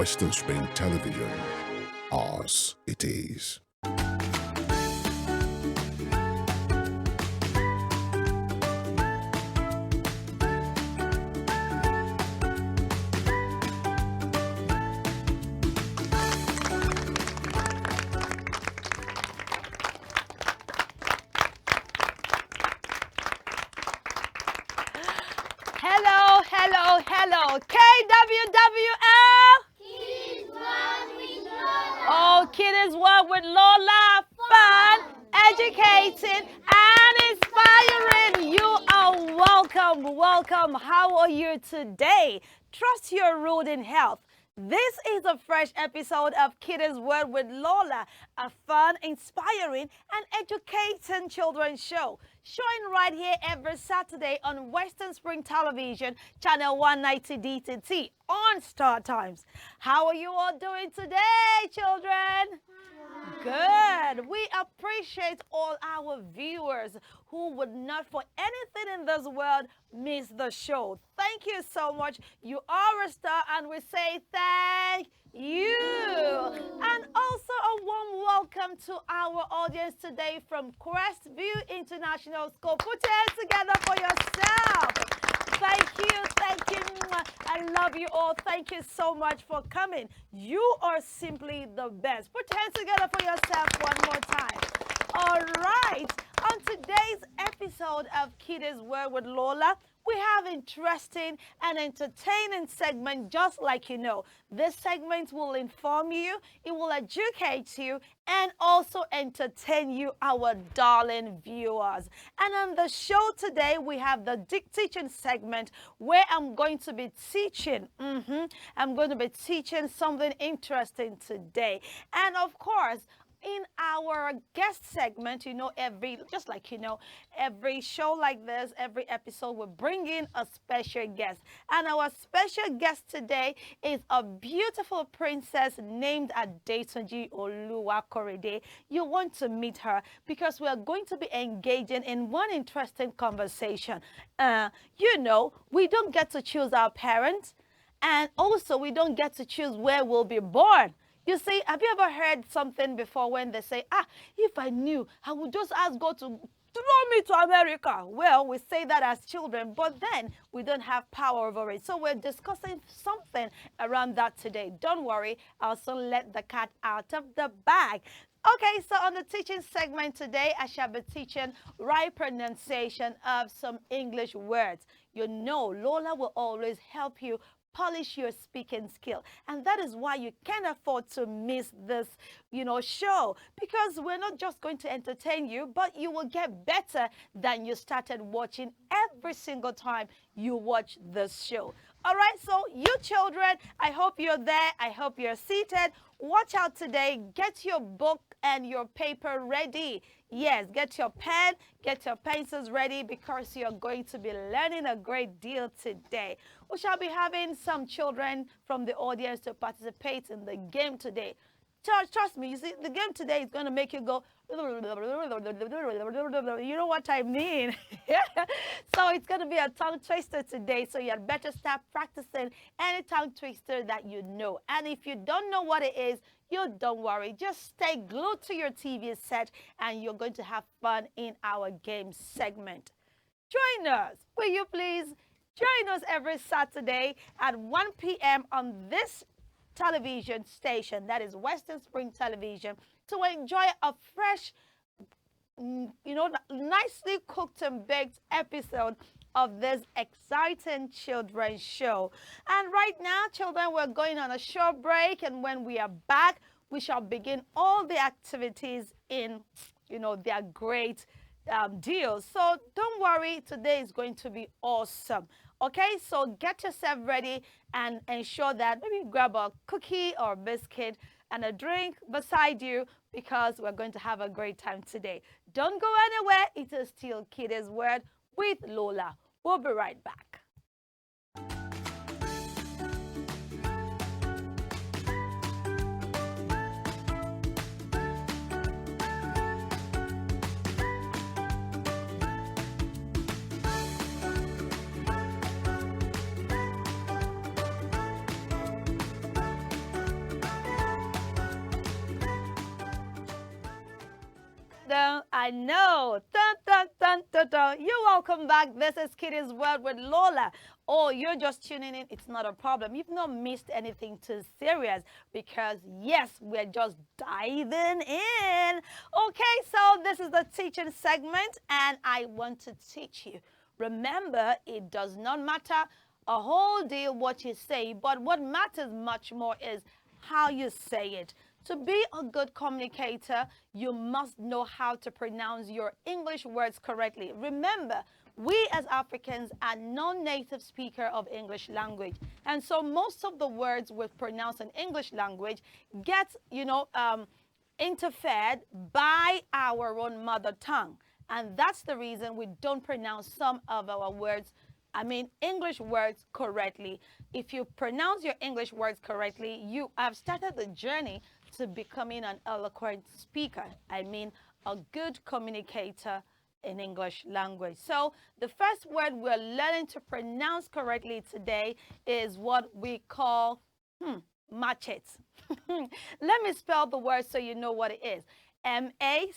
Western Spring Television. Ours it is. Hello, KWWL. Kids World with Lola. Oh, Kiddies World with Lola. Fun, educating, and inspiring. You are welcome. How are you today? Trust you're ruled in health. This is a fresh episode of Kiddies World with Lola, a fun, inspiring, and educating children's show. Showing right here every Saturday on Western Spring Television, channel 190 DTT on Star Times. How are you all doing today, children? Good. We appreciate all our viewers who would not for anything in this world miss the show. Thank you so much. You are a star, and we say thank you. And also a warm welcome to our audience today from Crestview International School. Put your hands together for yourself. Thank you. I love you all. Thank you so much for coming. You are simply the best. Put your hands together for yourself one more time. All right. On today's episode of Kiddies World with Lola, we have interesting and entertaining segment, just like you know. This segment will inform you, it will educate you, and also entertain you, our darling viewers. And on the show today, we have the teaching segment where I'm going to be teaching. I'm going to be teaching something interesting today. And of course, in our guest segment, every show like this, every episode will bring in a special guest. And our special guest today is a beautiful princess named Adetunji Oluwakorede. You want to meet her because we are going to be engaging in one interesting conversation. We don't get to choose our parents, and also we don't get to choose where we'll be born. You see, have you ever heard something before when they say, if I knew, I would just ask God to throw me to America? Well, we say that as children, but then we don't have power over it. So we're discussing something around that today. Don't worry, I'll soon let the cat out of the bag. Okay, so on the teaching segment today, I shall be teaching right pronunciation of some English words. You know, Lola will always help you polish your speaking skill, and that is why you can't afford to miss this show, because we're not just going to entertain you, but you will get better than you started watching every single time you watch this show. All right, so you children, I hope you're there. I hope you're seated. Watch out today. Get your book and your paper ready. Yes, get your pen, get your pencils ready, because you're going to be learning a great deal today. We shall be having some children from the audience to participate in the game today. Trust me, you see, the game today is going to make you go, you know what I mean? So it's going to be a tongue twister today, so you had better start practicing any tongue twister that you know. And if you don't know what it is, you don't worry. Just stay glued to your TV set, and you're going to have fun in our game segment. Join us, will you please? Join us every Saturday at 1 p.m. on this television station, that is Western Spring Television, to enjoy a fresh, nicely cooked and baked episode of this exciting children's show. And right now, children, we're going on a short break, and when we are back, we shall begin all the activities in, their great deals. So don't worry, today is going to be awesome. Okay, so get yourself ready and ensure that maybe grab a cookie or biscuit and a drink beside you, because we're going to have a great time today. Don't go anywhere. It is still Kiddies World with Lola. We'll be right back. dun. I know. Dun, dun, dun, dun, dun. You're welcome back. This is Kiddies World with Lola. Oh, you're just tuning in. It's not a problem. You've not missed anything too serious because, yes, we're just diving in. Okay, so this is the teaching segment, and I want to teach you. Remember, it does not matter a whole deal what you say, but what matters much more is how you say it. To be a good communicator, you must know how to pronounce your English words correctly. Remember, we as Africans are non-native speaker of English language. And so most of the words we pronounce in English language get, interfered by our own mother tongue. And that's the reason we don't pronounce some of our words, English words correctly. If you pronounce your English words correctly, you have started the journey to becoming an eloquent speaker. A good communicator in English language. So the first word we're learning to pronounce correctly today is what we call machete. Let me spell the word so you know what it is. M-A-C-H-E-T-E.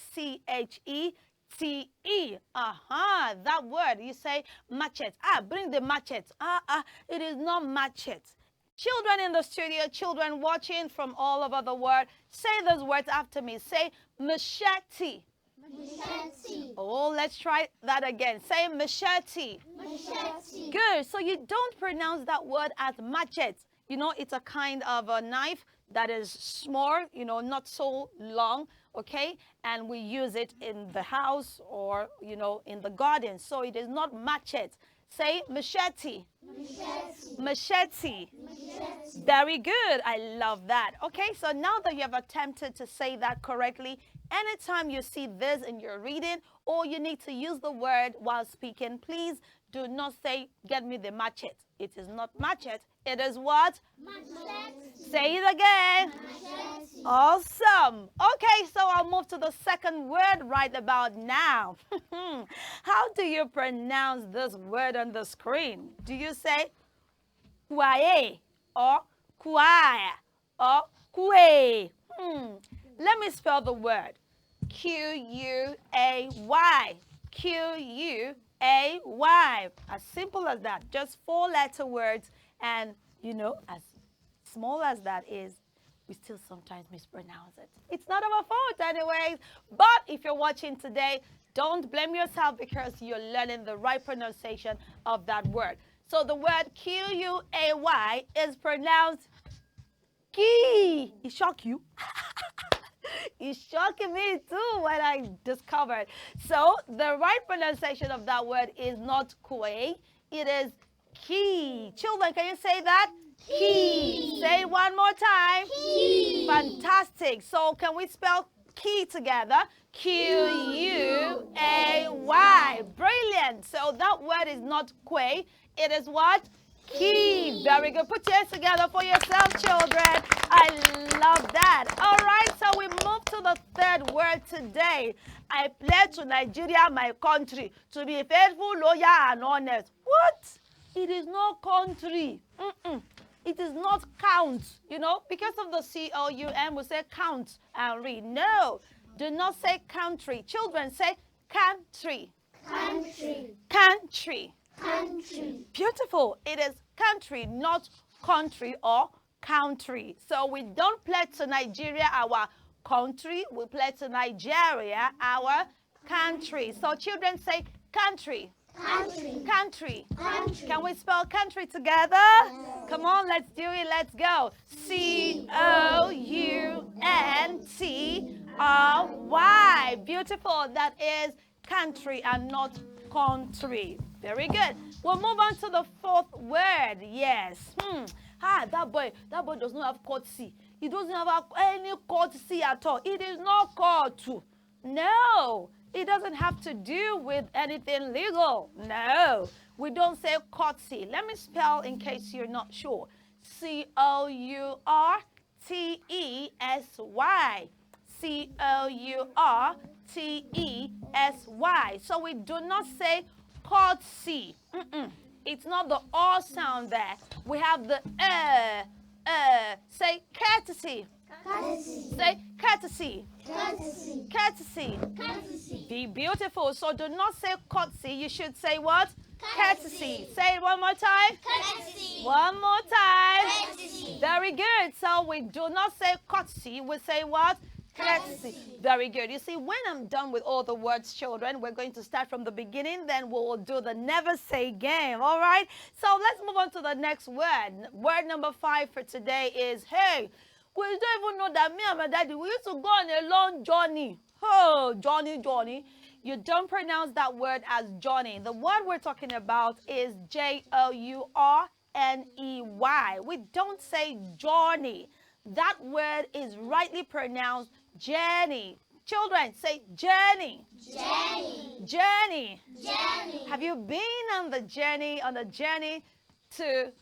That word. You say machete. Bring the machete. It is not machete. Children in the studio, children watching from all over the world, say those words after me. Say machete. Machete. Oh, let's try that again. Say machete. Machete. Good. So you don't pronounce that word as machete. It's a kind of a knife that is small, not so long, okay? And we use it in the house or, in the garden. So it is not machete. Say machete. Machete. Machete. Machete. Very good. I love that. Okay, so now that you have attempted to say that correctly, anytime you see this in your reading or you need to use the word while speaking, please do not say, get me the machete. It is not machete. It is what? Machete. Say it again. Machete. Awesome. Okay, so I'll move to the second word right about now. How do you pronounce this word on the screen? Do you say kwae or kwae or kwe? Let me spell the word. Q-U-A-Y. Q-U-A-Y. As simple as that. Just 4-letter words. And, as small as that is, we still sometimes mispronounce it. It's not our fault anyways. But if you're watching today, don't blame yourself because you're learning the right pronunciation of that word. So the word Q-U-A-Y is pronounced ki. It shocked you? It's shocking me too when I discovered. So the right pronunciation of that word is not kwe, it is ki. Children, can you say that? Ki. Say it one more time. Ki. Fantastic. So can we spell ki together? Q-U-A-Y. Brilliant. So that word is not kwe, it is what? Ki. Very good. Put your hands together for yourself, children. I love that. All right, so we move to the third word today. I pledge to Nigeria, my country, to be faithful, loyal, and honest. What? It is not country. It is not count. Because of the C-O-U-M, we say count and read. No, do not say country. Children, say country. Country. Country. Country. Beautiful. It is country, not country or country. So we don't pledge to Nigeria our country. We pledge to Nigeria our country. So children say country. Country. Country. Country. Can we spell country together? Come on, let's do it. Let's go. C-O-U-N-T-R-Y. Beautiful. That is country and not country. Very good. We'll move on to the fourth word. Yes. That boy does not have courtesy. He doesn't have any courtesy at all. It is not called to. No. It doesn't have to do with anything legal. No. We don't say courtesy. Let me spell in case you're not sure. C-O-U-R-T-E-S-Y. C-O-U-R-T-E-S-Y. So we do not say courtesy. It's not the R sound there. We have the Say courtesy. Courtesy. Say courtesy. Courtesy. Courtesy. Courtesy. Be beautiful. So do not say courtesy. You should say what? Courtesy. Say it one more time. Courtesy. One more time. Courtesy. Very good. So we do not say courtesy. We say what? Courtesy. Very good. You see, when I'm done with all the words, children, we're going to start from the beginning. Then we will do the never say game. All right? So let's move on to the next word. Word number 5 for today is, hey, we don't even know that me and my daddy, we used to go on a long journey. Oh, Johnny. You don't pronounce that word as Johnny. The word we're talking about is Journey. We don't say Johnny. That word is rightly pronounced Jenny. Children, say Jenny. Jenny. Jenny. Jenny. Have you been on the journey to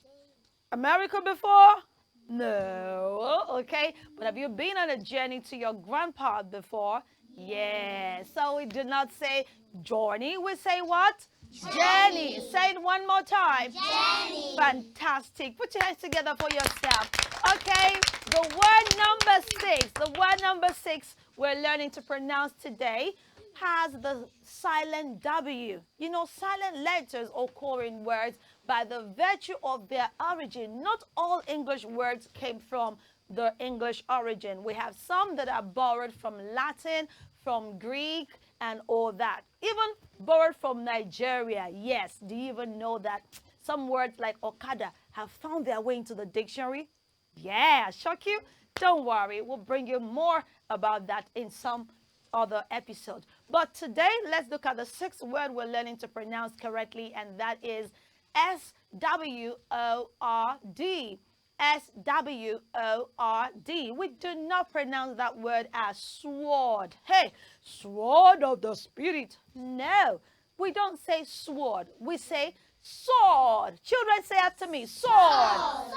America before? No. Okay. But have you been on a journey to your grandpa before? Yes. So we do not say journey. We say what? Journey. Say it one more time. Jenny. Fantastic. Put your hands together for yourself. Okay. The word number 6 we're learning to pronounce today has the silent W. You know, silent letters occur in words by the virtue of their origin. Not all English words came from the English origin. We have some that are borrowed from Latin, from Greek, and all that. Even borrowed from Nigeria. Yes, do you even know that some words like Okada have found their way into the dictionary? Yeah, shock you? Don't worry, we'll bring you more about that in some other episode. But today, let's look at the 6th word we're learning to pronounce correctly, and that is S-W-O-R-D. S-W-O-R-D. We do not pronounce that word as sword. Hey, sword of the spirit. No, we don't say sword. We say sword. Children, say after me, sword. Sword.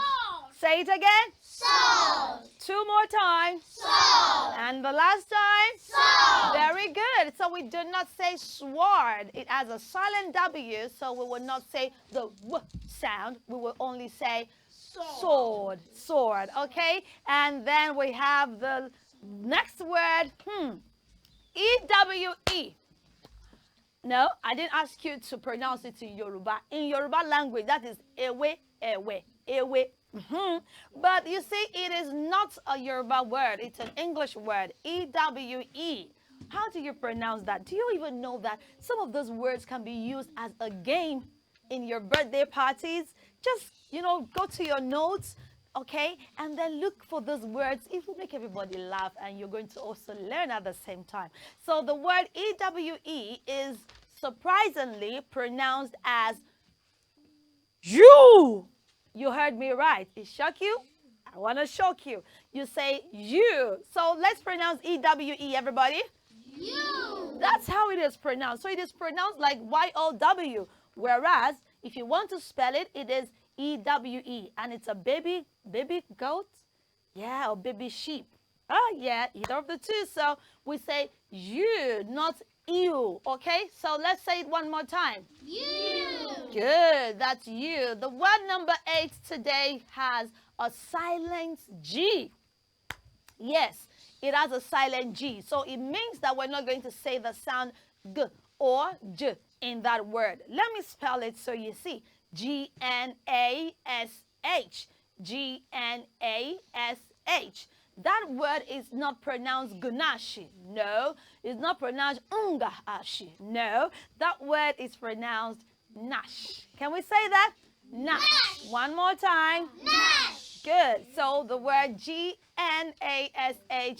Say it again. Sword. 2 more times. Sword. And the last time. Sword. Very good. So we do not say sword. It has a silent W, so we will not say the W sound. We will only say sword. Sword. Okay? And then we have the next word. E-W-E. No, I didn't ask you to pronounce it in Yoruba. In Yoruba language, that is ewe, ewe, ewe. But you see, it is not a Yoruba word. It's an English word. E-W-E. How do you pronounce that? Do you even know that some of those words can be used as a game in your birthday parties? Just, go to your notes, okay? And then look for those words. It will make everybody laugh, and you're going to also learn at the same time. So the word E-W-E is surprisingly pronounced as you. You heard me right. It shock you? I want to shock you. You say you. So let's pronounce E-W-E, everybody. You. That's how it is pronounced. So it is pronounced like Y-O-W. Whereas, if you want to spell it, it is E-W-E. And it's a baby goat. Yeah, or baby sheep. Oh, yeah, either of the two. So we say you, not you. Okay? So let's say it one more time. You. Good, that's you. The word number 8 today has a silent G. Yes, it has a silent G. So it means that we're not going to say the sound G or J in that word. Let me spell it so you see. G-N-A-S-H. G-N-A-S-H. That word is not pronounced gunashi. No, it's not pronounced ungahashi. No, that word is pronounced nash. Can we say that? Nash. One more time. Nash. Good. So the word G-N-A-S-H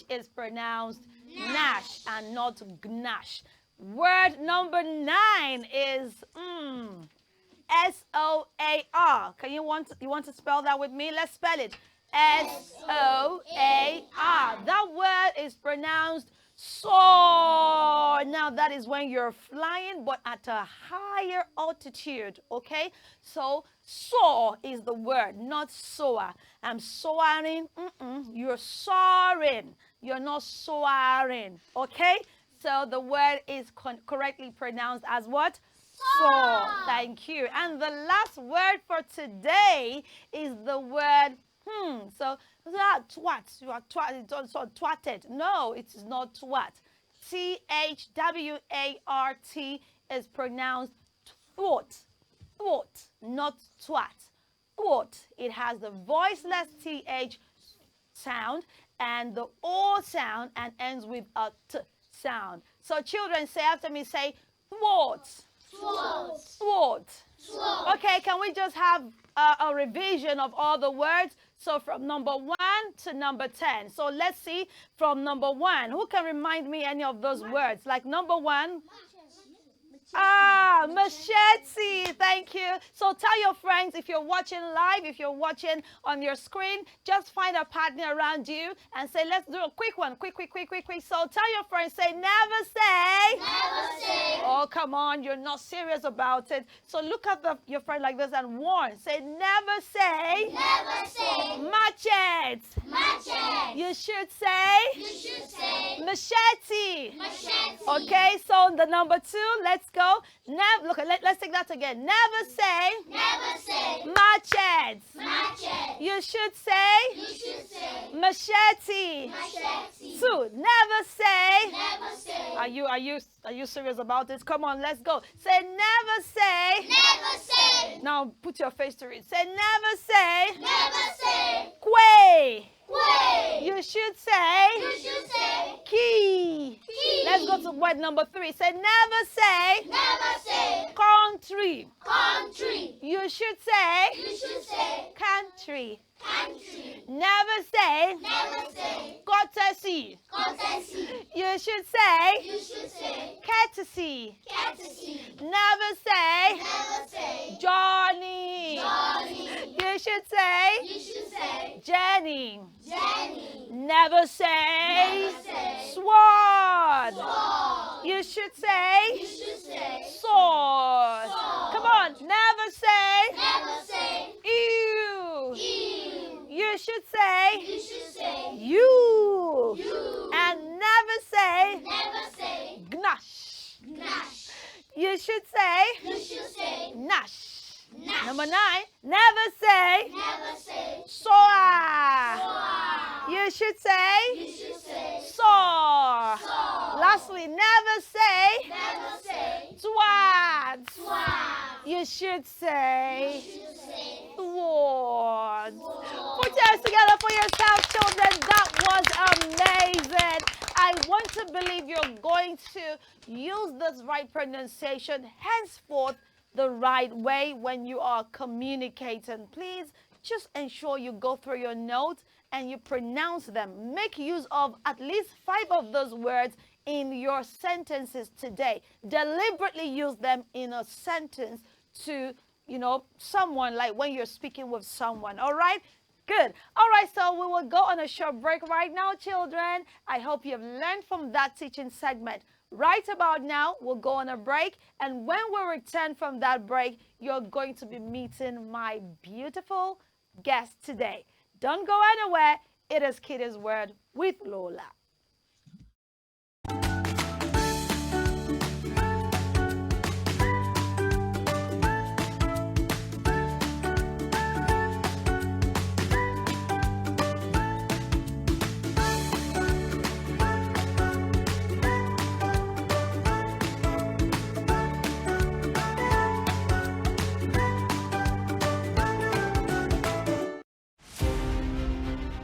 is pronounced nash and not gnash. Word number 9 is S-O-A-R. You want to spell that with me? Let's spell it. S-O-A-R. That word is pronounced soar. Now that is when you're flying but at a higher altitude, okay? So soar is the word, not soar. I'm soaring. You're soaring. You're not soaring, okay? So the word is correctly pronounced as what? Soar. Thank you. And the last word for today is the word So twat. You are twat. It's also twatted. No, it is not twat. THWART is pronounced thwart. Thwart, not twat. Thwart. It has the voiceless TH sound and the O sound and ends with a T sound. So children, say after me, say thwart. Thwart. Thwart. Thwart. Okay, can we just have a revision of all the words? So from number 1 to number 10. So let's see from number 1. Who can remind me any of those words? Like number 1. Machete. Thank you. So tell your friends, if you're watching live, if you're watching on your screen, just find a partner around you and say, let's do a quick one. Quick. So tell your friends, say, never say. Never say. Oh, come on. You're not serious about it. So look at your friend like this and warn. Say, never say. Never say. Machete. Machete. You should say. You should say. Machete. Machete. Okay, so the number 2, let's go. Let's take that again. Never say. Never say. Machete. Machete. You should say. You should say. Machete. Machete. 2, never say. Never say. Are you serious about this? Come on, let's go. Say never say. Never say. Now put your face to it. Say never say. Never say. Quay. Way. You should say. You should say. Key. Key. Let's go to word number 3. Say never say. Never say. Country. Country. You should say. You should say. Country. Country. Never say. Never say. Courtesy. Courtesy. You should say. You should say. Courtesy. Courtesy. Never say. Never say. Johnny. Johnny. You should say. You should say. Jenny. Jenny. Never say. Never say. Sword. Sword. You should say. You should say. Sword. Sword. Come on. Never say. Never say. Ew. Ew. You should say. You should say. You. You. And never say. Never say. Gnash. Nash. You should say. You should say. Nash. Nash. Number 9. Never say. Never say. Soar. Soar. You should say. You should say. Soar. Soar. Lastly, never say. Never say. Twat. Twat. You should say. You should say. Thwart. Thwart. Put your hands together for yourself, children. That was amazing. I want to believe you're going to use this right pronunciation henceforth the right way when you are communicating. Please just ensure you go through your notes and you pronounce them. Make use of at least 5 of those words in your sentences today. Deliberately use them in a sentence to, someone, like when you're speaking with someone. All right? Good. All right, so we will go on a short break right now, children. I hope you've learned from that teaching segment. Right about now, we'll go on a break. And when we return from that break, you're going to be meeting my beautiful guest today. Don't go anywhere. It is Kiddies Word with Lola.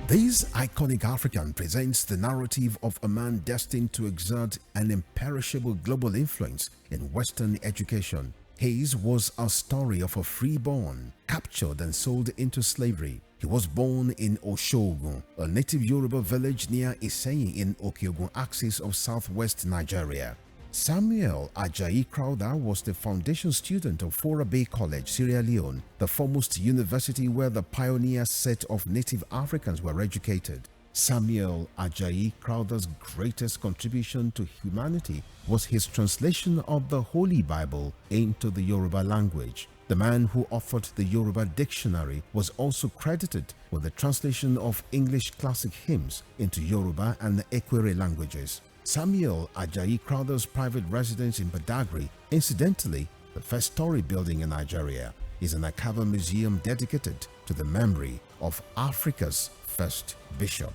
This iconic African presents the narrative of a man destined to exert an imperishable global influence in Western education. His was a story of a freeborn, captured and sold into slavery. He was born in Oshogun, a native Yoruba village near Iseyin in Okeogun axis of southwest Nigeria. Samuel Ajayi Crowther was the foundation student of Fora Bay College, Sierra Leone, the foremost university where the pioneer set of native Africans were educated. Samuel Ajayi Crowther's greatest contribution to humanity was his translation of the Holy Bible into the Yoruba language. The man who authored the Yoruba dictionary was also credited with the translation of English classic hymns into Yoruba and the Ekwere languages. Samuel Ajayi Crowther's private residence in Badagry, incidentally, the first story building in Nigeria. is an archival museum dedicated to the memory of Africa's first bishop.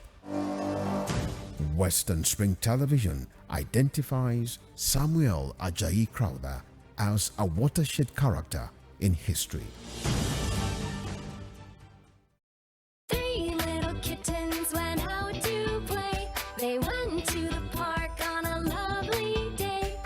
Western Spring Television identifies Samuel Ajayi Crowther as a watershed character in history. Three little kittens went out to play. They went to the park on a lovely day.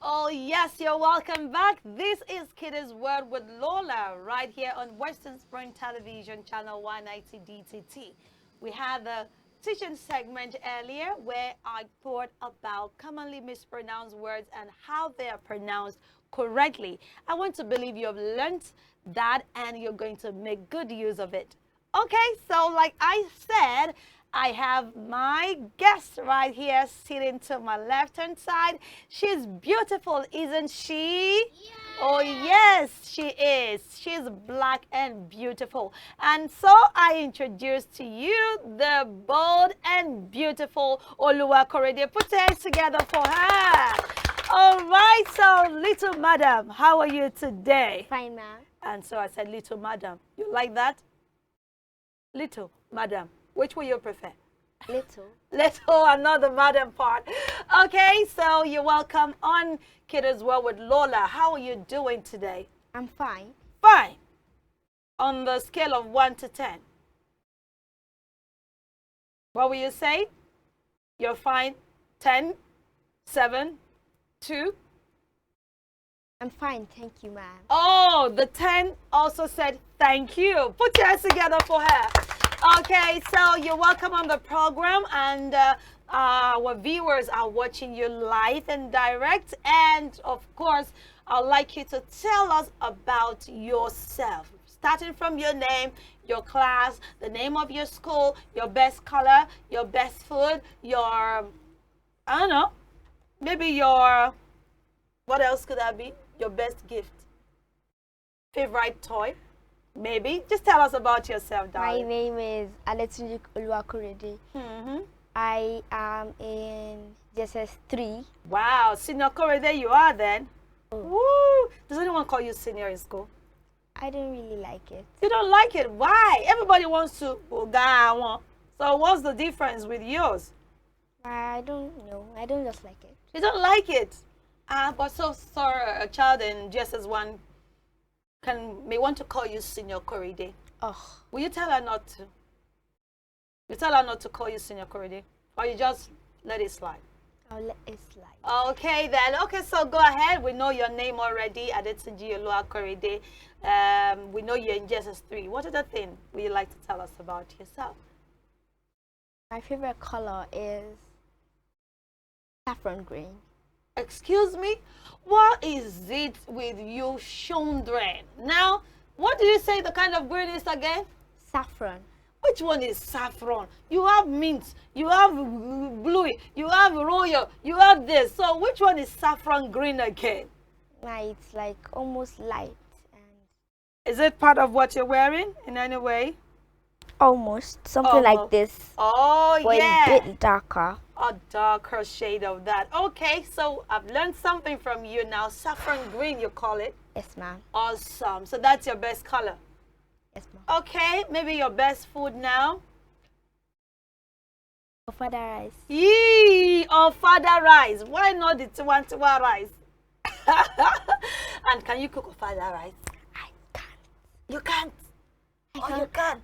Oh yes, you're welcome back. This is Kiddies World with Lola right here on Western Spring Television channel 190 DTT. We had the teaching segment earlier where I taught about commonly mispronounced words and how they are pronounced correctly. I want to believe you have learned that and you're going to make good use of it. Okay, so like I said, I have my guest right here sitting to my left-hand side. She's beautiful, isn't she? Yeah. Oh, yes, she is. She's black and beautiful. And so I introduce to you the bold and beautiful Oluwakorede. Put your hands together for her. All right, so little madam, how are you today? Fine, ma'am. And so I said, little madam. You like that? Little madam. Which will you prefer? Little. Little, another madam part. Okay, so you're welcome on Kiddies World with Lola. How are you doing today? I'm fine. Fine. On the scale of 1 to 10. What will you say? You're fine? 10, 7, 2. I'm fine, thank you, ma'am. Oh, the 10 also said thank you. Put your hands together for her. Okay, so you're welcome on the program, and our viewers are watching you live and direct. And of course, I'd like you to tell us about yourself, starting from your name, your class, the name of your school, your best color, your best food, your, I don't know, maybe your, what else could that be? Your best gift, favorite toy. Maybe. Just tell us about yourself, My darling. name is Aletunji Oluwakorede. I am in JSS 3. Wow, Senior Corey, there you are then. Oh. Woo! Does anyone call you senior in school? I don't really like it. You don't like it? Why? Everybody wants to go. So what's the difference with yours? I don't know. I don't just like it. You don't like it? But so sorry, a child in JSS 1 may want to call you Senior Corey. Oh, Will you tell her not to? You tell her not to call you Senior Corey, or you just let it slide? I'll let it slide. Okay then. Okay, so go ahead. We know your name already, Adetunji Oluwakorede. We know you're in JSS 3. What other thing would you like to tell us about yourself? My favorite color is saffron green. Excuse me? What is it with you children? Now, what do you say the kind of green is again? Saffron. Which one is saffron? You have mint, you have blue, you have royal, you have this. So which one is saffron green again? It's like almost light and Is it part of what you're wearing in any way? almost something Oh, like this, Oh, but yeah. a bit darker. A darker shade of that. Okay, so I've learned something from you now. Saffron green, you call it. Yes, ma'am. Awesome. So that's your best color. Yes, ma'am. Okay, maybe your best food now. Father rice. Yee, or father rice. Why not the tiwa rice? And can you cook a father rice? I can't. You can't. I Oh, can't. you can.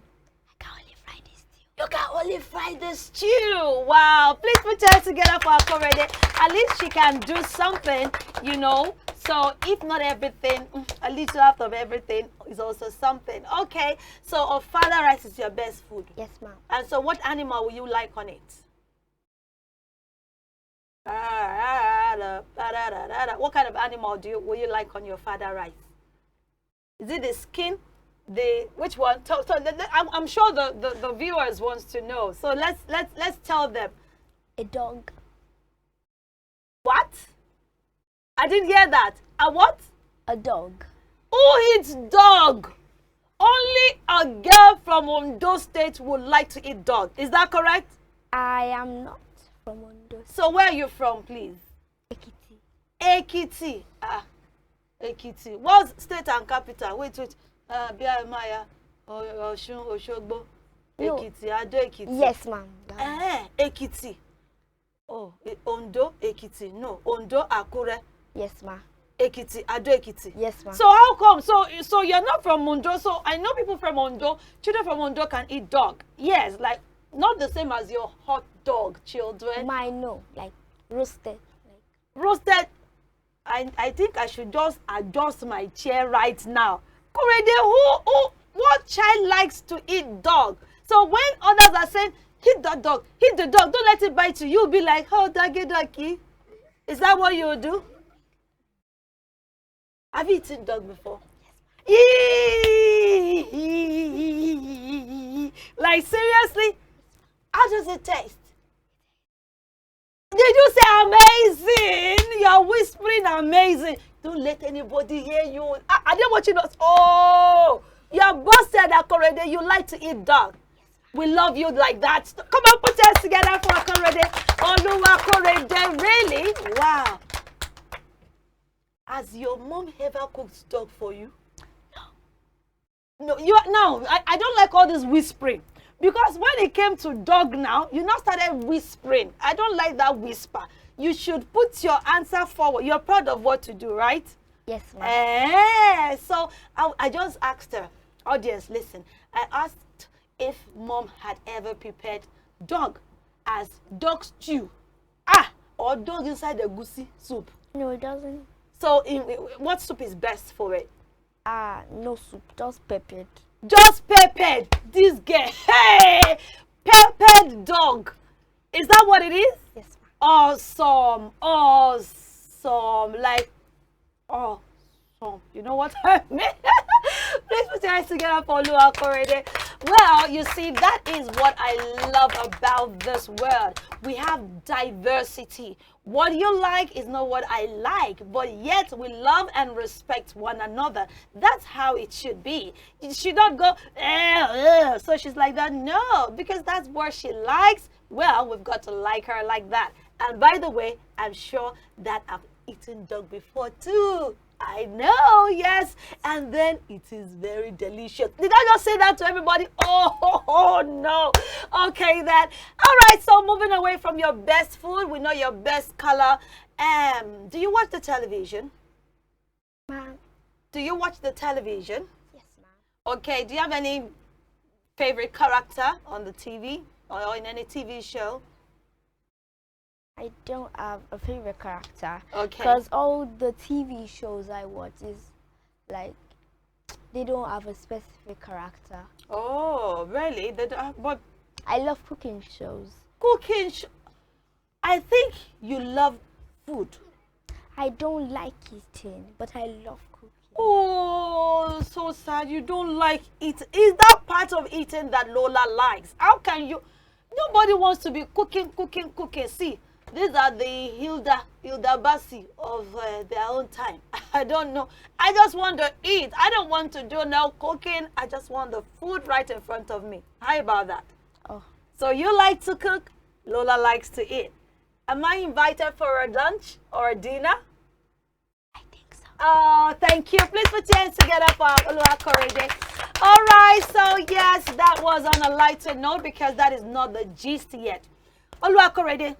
I can only fry this stew. You can only fry the stew. Wow. Please put your hands together for her already. At least she can do something, you know. So if not everything, a little out of everything is also something. Okay. So a father rice is your best food. Yes, ma'am. And so what animal will you like on it? What kind of animal will you like on your father rice? Is it the skin? Which one? I'm sure the viewers wants to know. So let's tell them. A dog. What? I didn't hear that. A what? A dog. Who eats dog? only a girl from Ondo State would like to eat dog. Is that correct? I am not from Ondo. So where are you from, please? Ekiti. Ekiti. Ekiti. What's state and capital? Wait. Biamaya. Oshun, Oshogbo. No. Ekiti. Ado Ekiti. Yes, ma'am. Ekiti. Oh, Ondo, Ekiti. No, Ondo, Akure. Yes, ma'am. Ekiti, Ado Ekiti. Yes, ma'am. So how come? So you're not from Ondo. So I know people from Ondo, children from Ondo can eat dog. Yes, like not the same as your hot dog children. Mine, no. Like roasted. Like Roasted. I think I should just adjust my chair right now. Korede, what child likes to eat dog? So when others are saying, hit the dog, don't let it bite you, you'll be like, oh, doggy. Is that what you do? Have you eaten dog before? Yes. Like seriously? How does it taste? Did you say amazing? You're whispering amazing. Don't let anybody hear you. Are they watching us? Oh, you're busted, Akorede. You like to eat dog. We love you like that. Come on, put your hands together for Akorede. Oluwa Akorede. Really? Wow. Has your mom ever cooked dog for you? No. I don't like all this whispering. Because when it came to dog now, you now started whispering. I don't like that whisper. You should put your answer forward. You're proud of what to do, right? yes, ma'am. So I just asked her, audience, listen. I asked if mom had ever prepared dog as dog stew. Or dog inside the goosey soup. No, it doesn't. So what soup is best for it? No soup, just peppered. Just peppered. This girl. Hey! Peppered dog. Is that what it is? Yes, ma'am. Awesome. Like, awesome. You know what I mean? Please put your hands together for Lua Korede. Well, you see, that is what I love about this world. We have diversity. What you like is not what I like, but yet we love and respect one another. That's how it should be. You should not go, so she's like that. No, because that's what she likes. Well, we've got to like her like that. And by the way, I'm sure that I've eaten dog before too. I know, yes. And then it is very delicious. Did I just say that to everybody? Oh no. Okay, then. All right, so moving away from your best food, we know your best color. Do you watch the television? Ma'am. Do you watch the television? Yes, ma'am. Okay, do you have any favorite character on the TV or in any TV show? I don't have a favorite character. Okay. Because all the TV shows I watch is like, they don't have a specific character. Oh, really? They don't, but I love cooking shows. cooking, I think you love food. I don't like eating, but I love cooking. Oh, so sad. You don't like it. Is that part of eating that Lola likes? How can you? Nobody wants to be cooking. See, these are the Hilda Basi of their own time. I don't know. I just want to eat. I don't want to do no cooking. I just want the food right in front of me. How about that? Oh, So you like to cook, Lola likes to eat. Am I invited for a lunch or a dinner? I think so. Oh, thank you. Please put your hands together for Olua Korede. All right, so yes, that was on a lighter note because that is not the gist yet. Olua Korede,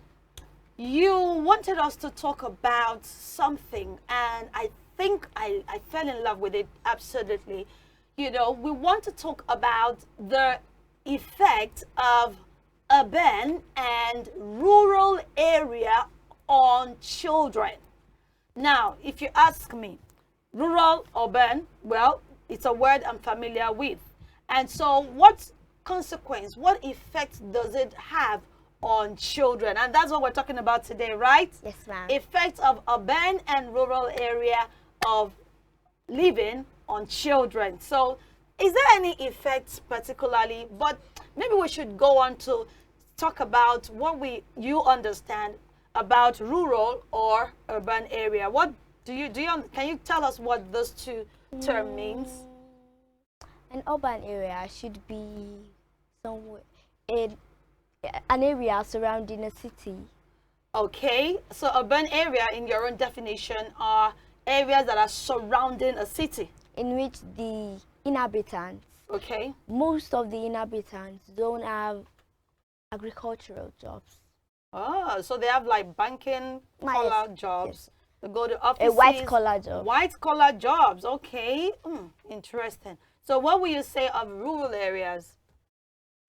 you wanted us to talk about something, and I think I fell in love with it absolutely. You know, we want to talk about the effect of urban and rural area on children. Now, if you ask me, rural, urban, well, it's a word I'm familiar with. And so what consequence, what effect does it have on children? And that's what we're talking about today, right? Yes, ma'am. Effects of urban and rural area of living on children. So is there any effects particularly? But maybe we should go on to talk about what you understand about rural or urban area. What can you tell us what those two terms means? An urban area should be somewhere in an area surrounding a city. Okay, so urban area in your own definition are areas that are surrounding a city. In which the inhabitants, Okay. most of the inhabitants don't have agricultural jobs. Oh, so they have like banking collar jobs. Yes. They go to offices. A white collar job. White collar jobs. Okay. Interesting. So what will you say of rural areas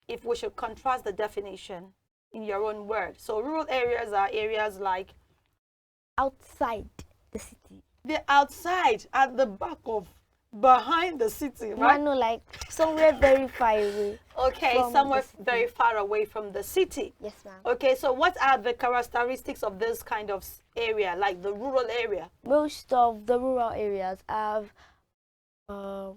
if we should contrast the definition in your own word? So rural areas are areas like Outside the city. they're outside at the back of behind the city, right? No, like somewhere very far away. Okay, from somewhere the city. very far away from the city. Yes, ma'am. Okay, so what are the characteristics of this kind of area, like the rural area? Most of the rural areas have a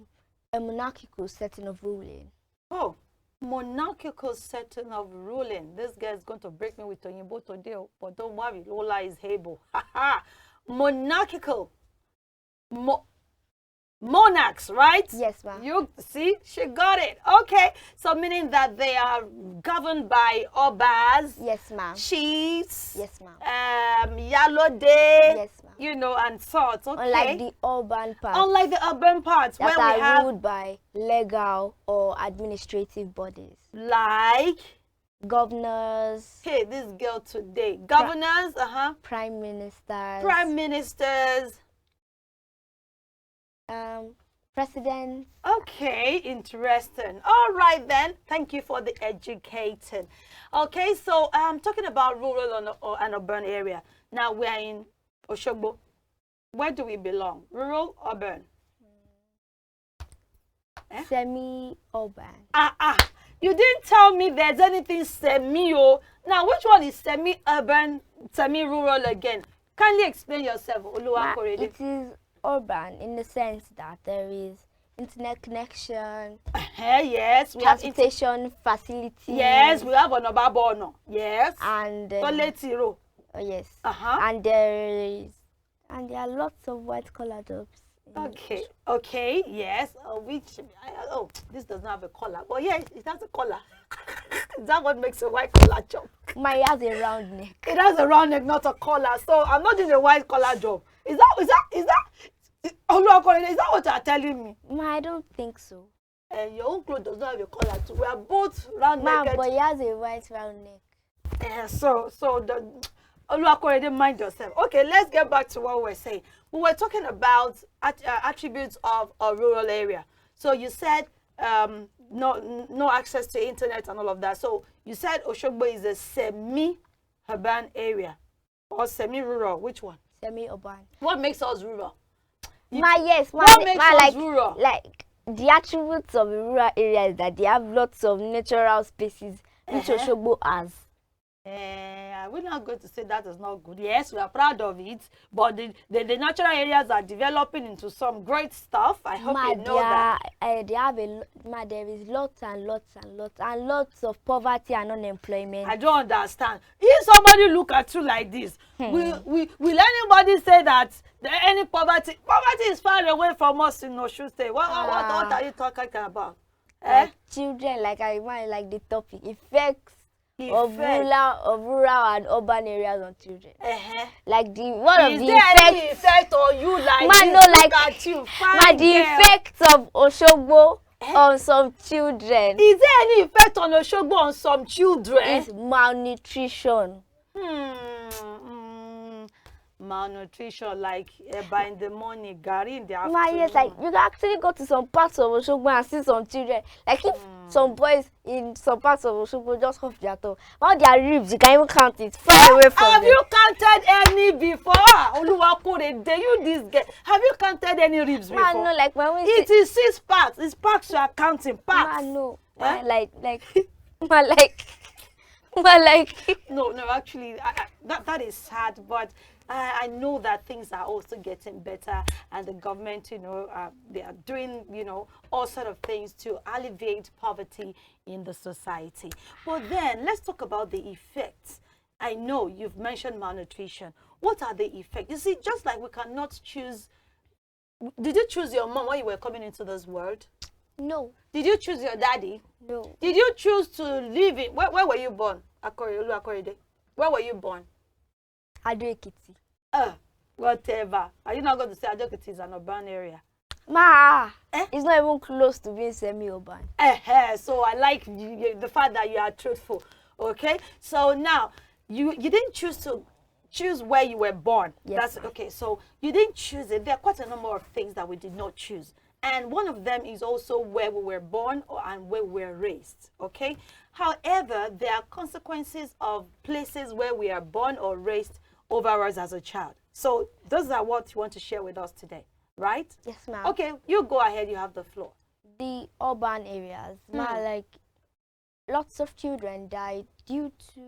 monarchical setting of ruling. Oh, monarchical setting of ruling. This guy is going to break me with Onyebo today, but don't worry, Lola is able. Monarchical. Monarchs, right? Yes, ma'am. You see, she got it. Okay, so meaning that they are governed by obas, Yes, ma'am. chiefs, Yes, ma'am. Yalode, Yes, ma'am. you know, and sorts. Okay. Unlike the urban parts Unlike the urban parts that where are we have ruled by legal or administrative bodies. like, Governors, hey, this girl today, governors, prime ministers, prime ministers. presidents. Okay, interesting. All right then. Thank you for the educating. Okay, so talking about rural and urban area. Now we are in Oshogbo. Where do we belong? Rural, urban? Semi-urban. You didn't tell me there's anything semi-o. Now, which one is semi-urban, semi-rural again? Kindly explain yourself, Oluwakorede. It is urban in the sense that there is internet connection, Yes, we have transportation facilities. yes, we have Onobabono. Yes. And Toletiro. yes. Uh-huh. And there are lots of white collar jobs. Okay, okay, yes. This does not have a collar. But yeah, it has a collar. Is that what makes a white collar job? My has a round neck. It has a round neck, not a collar. So I'm not doing a white collar job. Is that what you are telling me? I don't think so. And your own clothes does not have a collar too. We are both round But necked. he has a white round neck. So the Oluwakorede, mind yourself. Okay, let's get back to what we're saying. We were talking about attributes of a rural area. So you said no access to internet and all of that. So you said Oshogbo is a semi-urban area or semi-rural. Which one? Semi-urban. What makes us rural? What makes us like rural? Like the attributes of a rural area is that they have lots of natural spaces, which Oshogbo has. We're not going to say that is not good. Yes, we are proud of it, but the natural areas are developing into some great stuff. I hope you know that. They have there is lots and lots of poverty and unemployment. I don't understand. If somebody look at you like this, will anybody say that any poverty is far away from us in Osun State? What are you talking about? Like children, like the topic effects of rural and urban areas on children. Like the one of the effect on you like this? Look at you, fine the effects of Oshogbo on some children. Is there any effect on Oshogbo on some children? It's malnutrition. Malnutrition, like eba in the morning, gari in the afternoon. Yes, like you can actually go to some parts of Oshogbo and see some children. Like if some boys in some parts of Oshogbo just off their toe, all their ribs, you can even count it far away from Have them. you counted any before? Oluwakorede, you this girl. Have you counted any ribs before? No, like when we it is 6 parts. It's parts you are counting. Parts. No. Eh? No, actually, that is sad, but I know that things are also getting better, and the government, they are doing, all sort of things to alleviate poverty in the society. But then, let's talk about the effects. I know you've mentioned malnutrition. What are the effects? You see, just like we cannot choose. Did you choose your mom when you were coming into this world? No. Did you choose your daddy? No. Did you choose to live in, where were you born? Akorede. Where were you born? Ado-Ekiti. Whatever. Are you not going to say Ado-Ekiti is an urban area? Ma, it's not even close to being semi-urban. So I like the fact that you are truthful. Okay? So now, you didn't choose where you were born. Yes. That's okay. So you didn't choose it. There are quite a number of things that we did not choose. And one of them is also where we were born and where we were raised. Okay? However, there are consequences of places where we are born or raised over us as a child. So those are what you want to share with us today, right? Yes, ma'am. Okay, you go ahead. You have the floor. The urban areas, ma, like lots of children died due to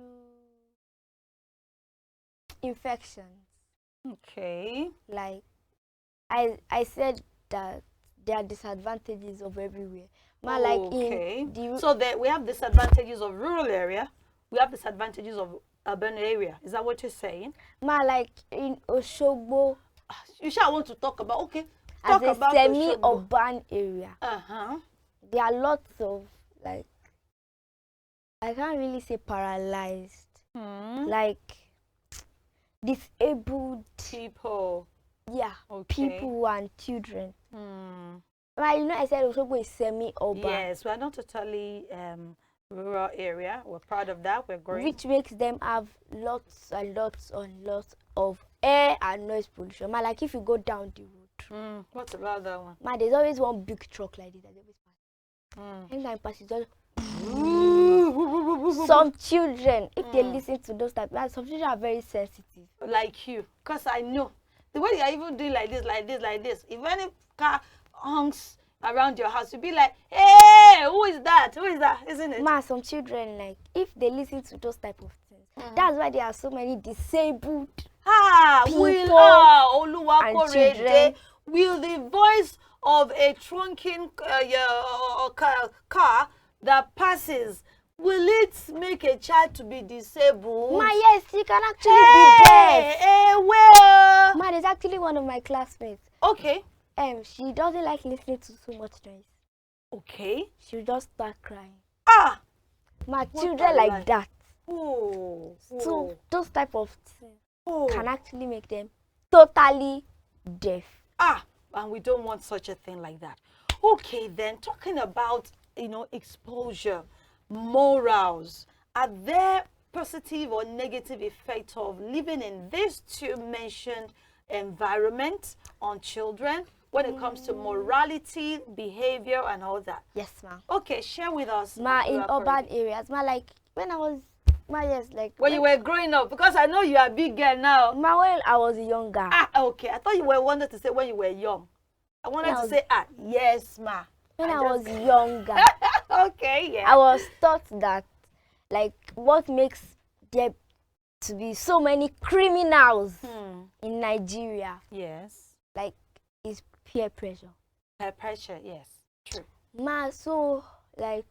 infections. Okay. Like I said that there are disadvantages of everywhere. Ma, like in the so that we have disadvantages of rural area, we have disadvantages of urban area. Is that what you're saying? ma, like in Oshogbo, You sure want to talk about as talk a about semi-urban area, Uh-huh. there are lots of, like, I can't really say paralyzed, like disabled People. yeah, Okay. people and children. Like, you know, I said Oshogbo is semi-urban, Yes, we're not totally rural area. We're proud of that. We're growing. which makes them have lots and lots and lots of air and noise pollution. Ma, like if you go down the road, What about that one? ma, there's always one big truck like this that always pass. Anytime passes, just some children, if they listen to those type, some children are very sensitive. Like you, because I know the way you are even doing like this. If any car honks around your house, you'll be like, hey, who is that? Who is that? Isn't it? Ma, some children, like if they listen to those type of things, that's why there are so many disabled Will people Oluwakorede, will the voice of a trunking car that passes, will it make a child to be disabled? Ma, yes, you can actually be deaf. Well. Ma, there's actually one of my classmates. Okay. She doesn't like listening to so much noise. Okay. She'll just start crying. Ma, What children a like life. that. Oh. So those type of things Oh. can actually make them totally deaf. And we don't want such a thing like that. Okay, then talking about, exposure, morals, are there positive or negative effects of living in these two mentioned environments on children when it comes to morality, behavior, and all that? Yes, ma'am. Okay, share with us. Ma, in Oluwakorede. urban areas, ma, like when I was, ma, yes, like When you were growing up, because I know you are a big girl now. ma, when I was younger, Okay. I thought you wanted to say when you were young. I wanted to say, yes, ma. when I was younger, Okay, yeah. I was taught that, like, what makes there to be so many criminals in Nigeria, Yes. like, is peer pressure. Peer pressure, yes. True. Ma, so, like,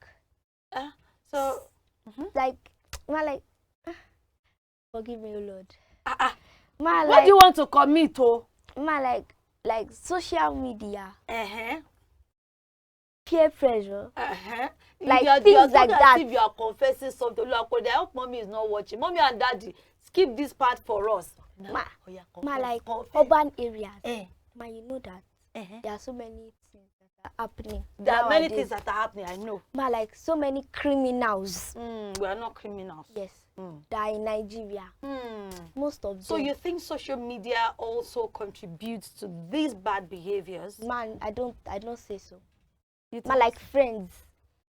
like, ma, like, forgive me, O Lord. Ma, What like, do you want to commit to? ma, like social media, Uh-huh. peer pressure, Uh-huh. Like you're things like talking as that. if you are confessing something. Oluwakorede, I hope mommy is not watching. Mommy and daddy, skip this part for us. ma, yeah, ma, like confess. urban areas. Eh. Ma, you know that Uh-huh. there are so many things that are happening. There are many nowadays. things that are happening, I know. Ma, like so many criminals. We are not criminals. Yes, that are in Nigeria. Most of them. So you think social media also contributes to these bad behaviors? Man, I don't say so. You Ma, think- like friends.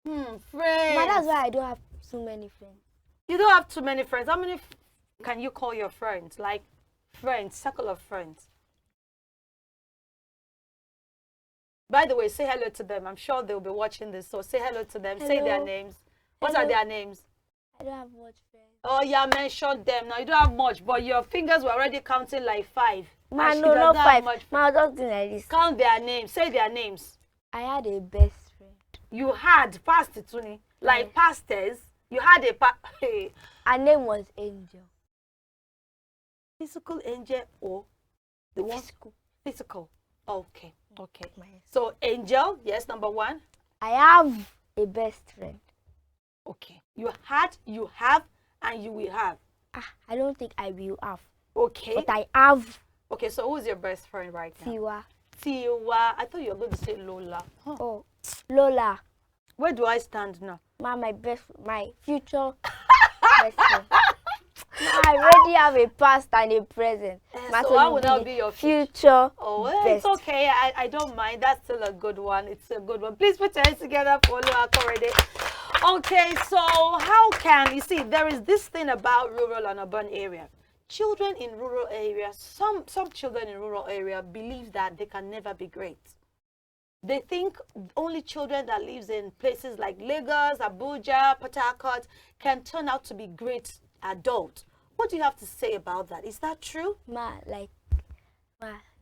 Friends. Ma, that's why I don't have so many friends. You don't have too many friends. How many can you call your friends? Like friends, circle of friends. By the way, say hello to them. I'm sure they'll be watching this. So say hello to them. Say their Hello. names. What are Hello. their names? I don't have much friends. Oh, yeah, mention them. Now, you don't have much, but your fingers were already counting like 5. Ma, And she no, does not have 5. much. Ma, I was just doing like this. Count their names. Say their names. I had a best friend. You had past it, Tuni. Like pastors. You had a hey. Her name was Angel. Physical angel or the one Physical. physical. Okay. Okay. My- So angel, yes, number 1. I have a best friend. Okay. You had, you have, and you will have. I don't think I will have. Okay. But I have Okay, so who's your best friend right now? Tiwa. Tiwa. I thought you were going to say Lola. Huh. Oh, Lola. Where do I stand now? My future best friend. I already have a past and a present. So I will now be your future Oh, best. it's okay. I don't mind. That's still a good one. It's a good one. Please put your hands together for Oluwakorede. Okay, so how can you see there is this thing about rural and urban area. Children in rural areas, some children in rural area believe that they can never be great. They think only children that lives in places like Lagos, Abuja, Port Harcourt can turn out to be great adults. What do you have to say about that? Is that true? They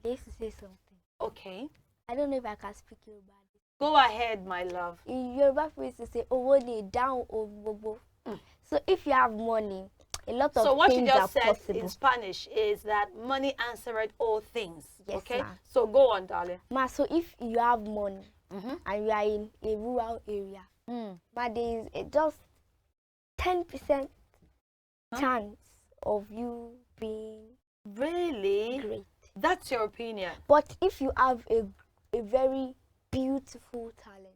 used to say something. Okay. I don't know if I can speak Yoruba. Go ahead, my love. In Yoruba, we used to say, "Owo ni down obobo." So if you have money, a lot of So what you things just are said possible. in Spanish is that money answered all things. Yes, okay? ma'am. So go on, darling. So if you have money and you are in a rural area, there is just 10% chance of you being Really? great. That's your opinion. But if you have a very beautiful talent,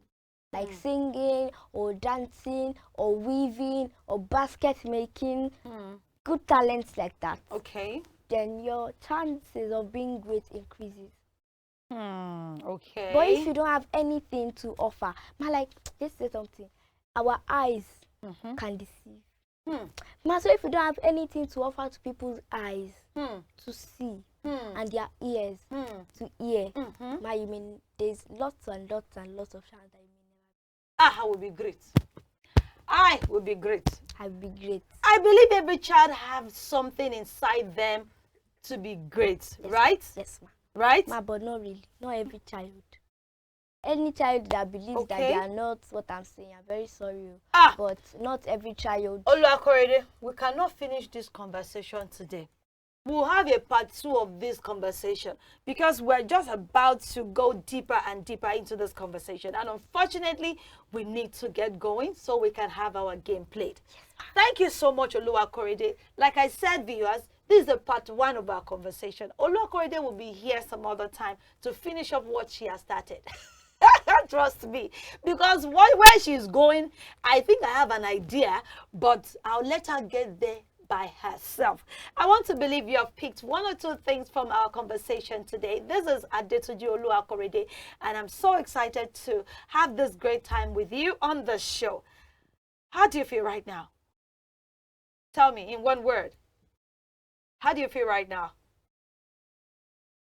like singing or dancing or weaving or basket making, good talents like that, Okay. then your chances of being great increases. Okay. But if you don't have anything to offer, let's say something, our eyes can deceive. So if you don't have anything to offer to people's eyes to see and their ears to hear, there's lots and lots and lots of chance that you may never. I will be great. I will be great. I will be great. I believe every child has something inside them to be great, Yes, right? Yes, ma'am. Right? But not really. Not every child. Any child that believes that they are not what I'm saying, I'm very sorry. But not every child. Oluwakorede, we cannot finish this conversation today. We'll have a part 2 of this conversation because we're just about to go deeper and deeper into this conversation. And unfortunately, we need to get going so we can have our game played. Yes, thank you so much, Oluwakorede. Like I said, viewers, this is a part 1 of our conversation. Oluwakorede will be here some other time to finish up what she has started. Trust me, because where she's going, I think I have an idea, but I'll let her get there by herself. I want to believe you have picked 1 or 2 things from our conversation today. This is Adetuji Oluwakorede, and I'm so excited to have this great time with you on the show. How do you feel right now? Tell me in 1 word. How do you feel right now?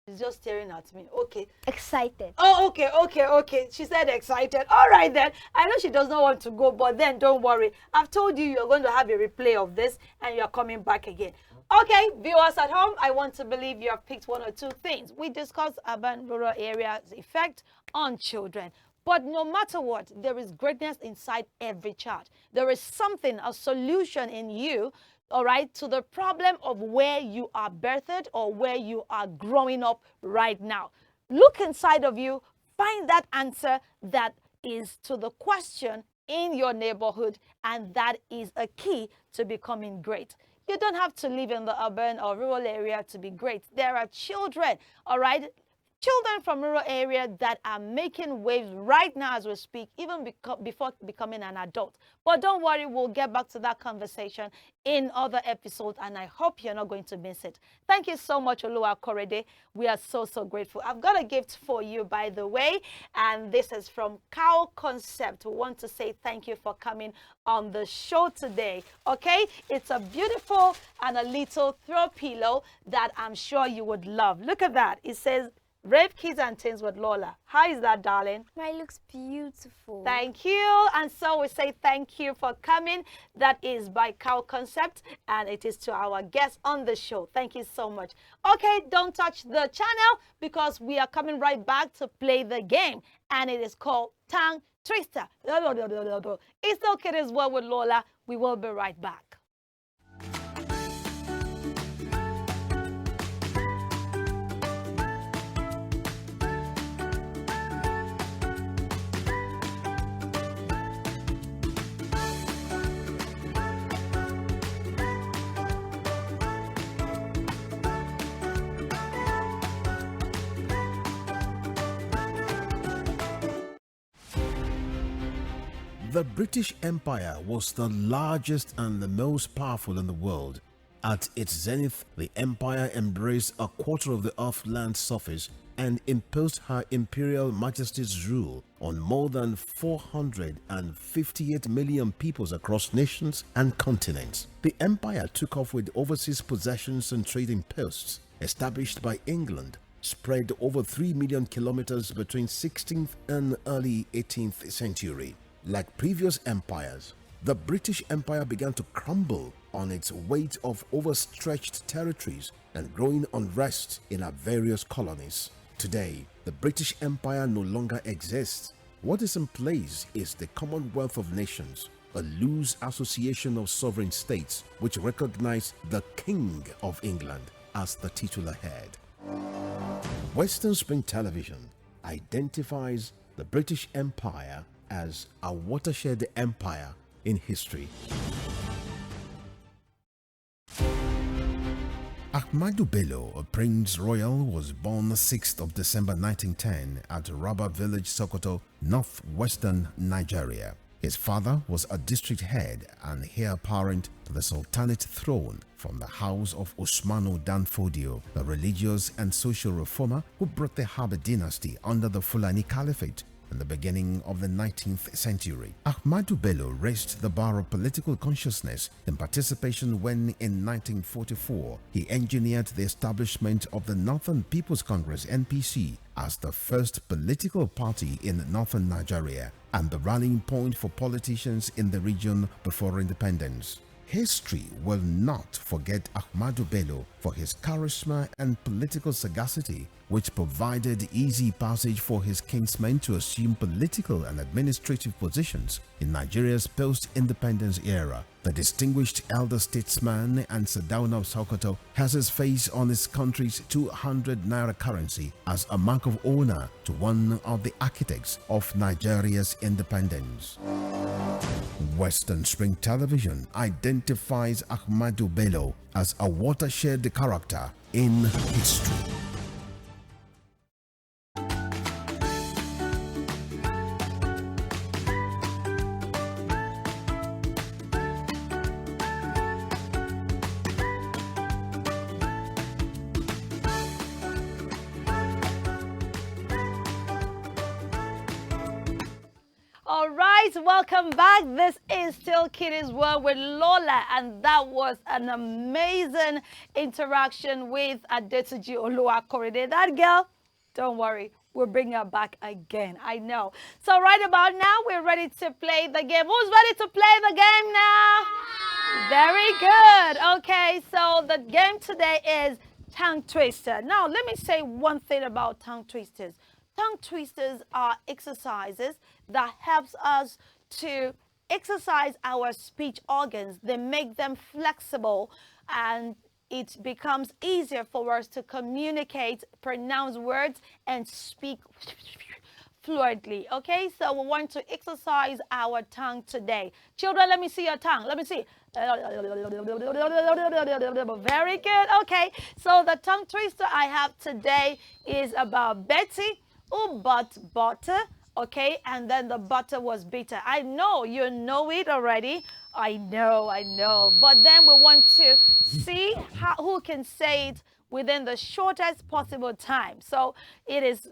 She's just staring at me. Okay. Excited. Oh, okay. She said excited. All right, then. I know she does not want to go, but then don't worry. I've told you you're going to have a replay of this and you're coming back again. Okay, viewers at home, I want to believe you have picked 1 or 2 things. We discussed urban-rural areas' effect on children. But no matter what, there is greatness inside every child. There is something, a solution in you, all right, to the problem of where you are birthed or where you are growing up right now. Look inside of you, find that answer that is to the question in your neighborhood, and that is a key to becoming great. You don't have to live in the urban or rural area to be great. There are children, all right, children from rural areas that are making waves right now as we speak, even before becoming an adult. But don't worry, we'll get back to that conversation in other episodes, and I hope you're not going to miss it. Thank you so much, Oluwakorede. We are so, so grateful. I've got a gift for you, by the way, and this is from Cow Concept. We want to say thank you for coming on the show today, okay? It's a beautiful and a little throw pillow that I'm sure you would love. Look at that. It says, Rape Kids and Teens with Lola. How is that, darling? Mine looks beautiful. Thank you. And so we say thank you for coming. That is by Cow Concept, and it is to our guests on the show. Thank you so much. Okay, don't touch the channel because we are coming right back to play the game, and it is called Tongue Twister. It's okay as well with Lola. We will be right back. The British Empire was the largest and the most powerful in the world. At its zenith, the empire embraced a quarter of the Earth's land surface and imposed her imperial majesty's rule on more than 458 million peoples across nations and continents. The empire took off with overseas possessions and trading posts established by England, spread over 3 million kilometers between 16th and early 18th century. Like previous empires, the British Empire began to crumble on its weight of overstretched territories and growing unrest in our various colonies. Today, the British Empire no longer exists. What is in place is the Commonwealth of Nations, a loose association of sovereign states which recognize the King of England as the titular head. Western Spring Television identifies the British Empire as a watershed empire in history. Ahmadu Bello, a Prince Royal, was born 6th of December 1910 at Raba Village, Sokoto, northwestern Nigeria. His father was a district head and heir apparent to the Sultanate throne from the house of Usmanu Danfodio, a religious and social reformer who brought the Habib dynasty under the Fulani Caliphate in the beginning of the 19th century. Ahmadu Bello raised the bar of political consciousness in participation when, in 1944, he engineered the establishment of the Northern People's Congress (NPC) as the first political party in northern Nigeria and the rallying point for politicians in the region before independence. History will not forget Ahmadu Bello for his charisma and political sagacity, which provided easy passage for his kinsmen to assume political and administrative positions in Nigeria's post-independence era. The distinguished elder statesman and Sardauna of Sokoto has his face on his country's 200 naira currency as a mark of honor to one of the architects of Nigeria's independence. Western Spring Television identifies Ahmadu Bello as a watershed character in history. All right, welcome back. This is still Kiddies World with Lola, and that was an amazing interaction with Adetuji Oluwakorede. That girl, don't worry, we'll bring her back again. I know. So right about now, we're ready to play the game. Who's ready to play the game now? Very good. Okay, so the game today is tongue twister. Now, let me say one thing about tongue twisters. Tongue twisters are exercises that helps us to exercise our speech organs. They make them flexible and it becomes easier for us to communicate, pronounce words, and speak fluently. Okay, so we want to exercise our tongue today. Children, let me see your tongue. Let me see. Very good. Okay, so the tongue twister I have today is about Betty who bought butter. Okay, and then the butter was bitter. I know you know it already. I know. But then we want to see who can say it within the shortest possible time. So it is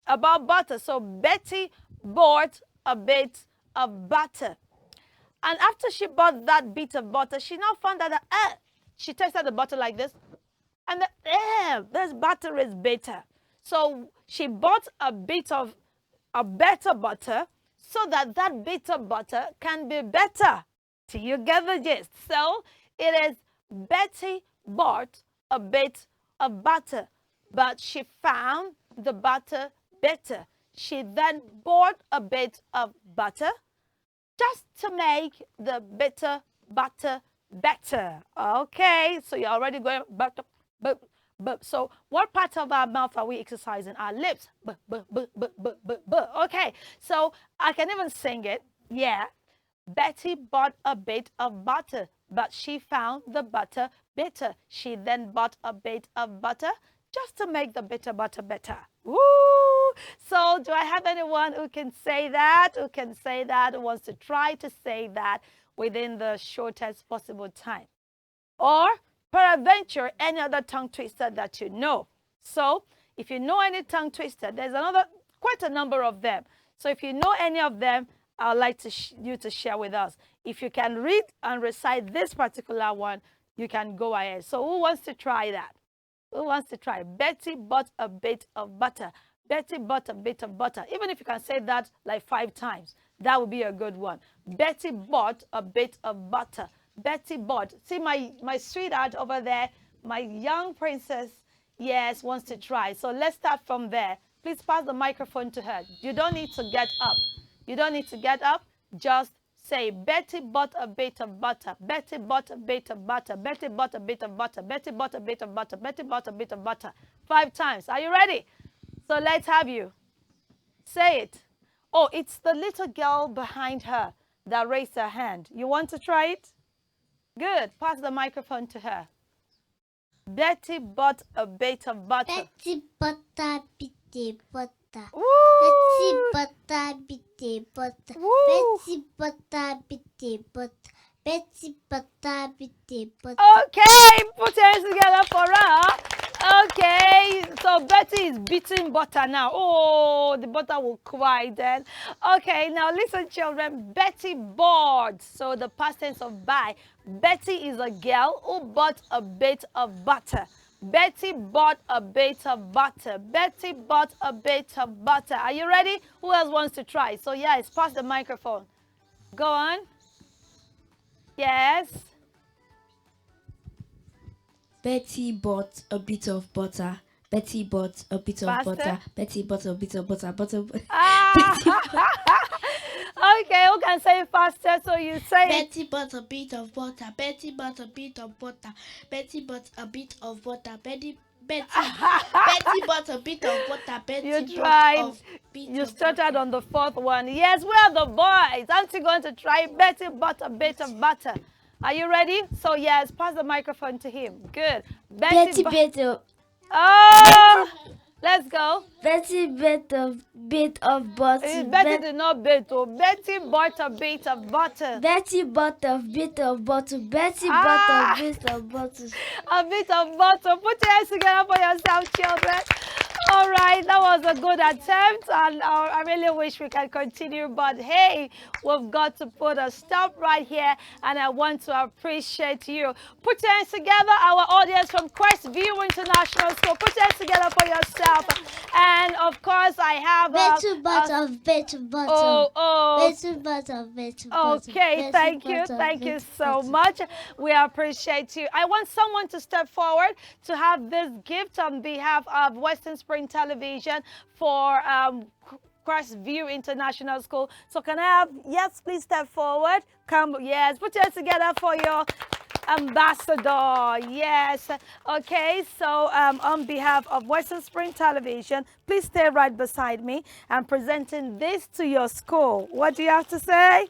about butter. So Betty bought a bit of butter. And after she bought that bit of butter, she now found out that she tasted the butter like this. And this butter is bitter. So she bought a bit of a better butter so that that bitter butter can be better. Do you get the gist? So it is Betty bought a bit of butter, but she found the butter bitter. She then bought a bit of butter just to make the bitter butter better. Okay, so you're already going butter. So what part of our mouth are we exercising? Our lips. Okay, so I can even sing it. Yeah. Betty bought a bit of butter, but she found the butter bitter. She then bought a bit of butter just to make the bitter butter better. Woo! So Do I have anyone who can say that? Who can say that? Who wants to try to say that within the shortest possible time? Or peradventure, any other tongue twister that you know. So if you know any tongue twister, there's quite a number of them. So if you know any of them, I'd like you to share with us. If you can read and recite this particular one, you can go ahead. So who wants to try that? Who wants to try? Betty bought a bit of butter. Betty bought a bit of butter. Even if you can say that like 5 times, that would be a good one. Betty bought a bit of butter. Betty bought. See my sweetheart over there, my young princess, yes, wants to try. So let's start from there. Please pass the microphone to her. You don't need to get up. You don't need to get up. Just say, Betty bought a bit of butter. Betty bought a bit of butter. Betty bought a bit of butter. Betty bought a bit of butter. Betty bought a bit of butter. 5 times. Are you ready? So let's have you. Say it. Oh, it's the little girl behind her that raised her hand. You want to try it? Good. Pass the microphone to her. Betty bought a bit of butter. Betty bought a bit of butter. Woo! Betty bought a bit of butter. Woo! Betty bought a bit of butter. Betty bought a bit of butter. Okay, put your hands together for her. Okay, so Betty is beating butter now. Oh, the butter will cry then. Okay, now listen, children. Betty bought. So the past tense of buy. Betty is a girl who bought a bit of butter. Betty bought a bit of butter. Betty bought a bit of butter. Are you ready? Who else wants to try? So yes, pass the microphone. Go on. Yes. Betty bought a bit of butter. Betty bought a bit of Faster. butter. Betty bought a bit of butter. Okay, who can say it faster? So you say it. Betty bought a bit of butter. Betty bought a bit of butter. Betty bought a bit of butter. Betty bought a bit of butter. Betty You bought tried. a bit You of started butter. on the 4th one. Yes, where are the boys? Aren't you going to try? Betty bought a bit of butter. Are you ready? So yes, pass the microphone to him. Good. Betty bit of Oh, let's go. Betty bit of butter. Betty did not bait. Oh, Betty bought a bit of butter. Betty bought a bit of butter. Betty Ah. bought a bit of butter. A bit of butter. Put your hands together for yourself, children. All right, that was a good attempt, and I really wish we can continue, but hey, we've got to put a stop right here, and I want to appreciate you. Put your hands together, our audience from Crestview International School. Put your hands together for yourself, and of course, I have Betty bought a bit of butter. oh. Betty bought a bit of butter. Okay, Betty thank you. bought a Thank you bit of so butter. much. We appreciate you. I want someone to step forward to have this gift on behalf of Western Spring Television for Crestview International School. So can I have, yes, please step forward. Come, yes, put your hands together for your ambassador. Yes. Okay, so on behalf of Western Spring Television, please stay right beside me. I'm presenting this to your school. What do you have to say?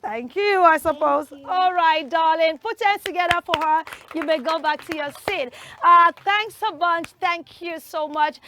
Thank you, I suppose. All right, darling. Put your hands together for her. You may go back to your seat. Thanks a bunch. Thank you so much.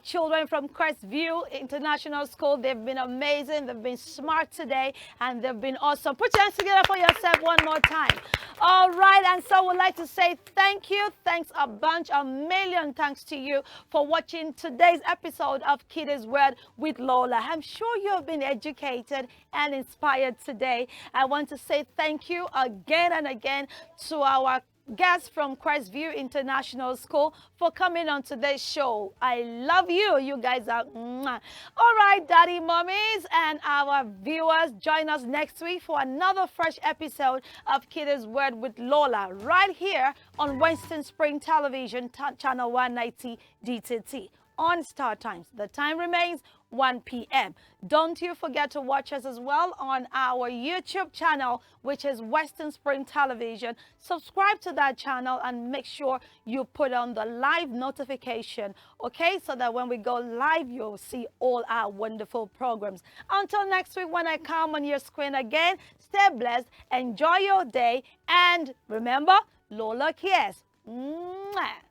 Children from Crestview International School, they've been amazing. They've been smart today, and they've been awesome. Put your hands together for yourself one more time. All right, and so we'd like to say thank you. Thanks a bunch, a million thanks to you for watching today's episode of Kiddies Word with Lola. I'm sure you have been educated and inspired today. I want to say thank you again and again to our guests from Crestview International School for coming on today's show. I love you. You guys are mwah. All right, daddy, mommies, and our viewers, join us next week for another fresh episode of Kiddies Word with Lola right here on Western Spring Television, channel 190 DTT on Star Times. The time remains 1 p.m. Don't you forget to watch us as well on our YouTube channel, which is Western Spring Television. Subscribe to that channel and make sure you put on the live notification, okay? So that when we go live, you'll see all our wonderful programs. Until next week when I come on your screen again, stay blessed, enjoy your day, and remember, Lola cares. Mwah.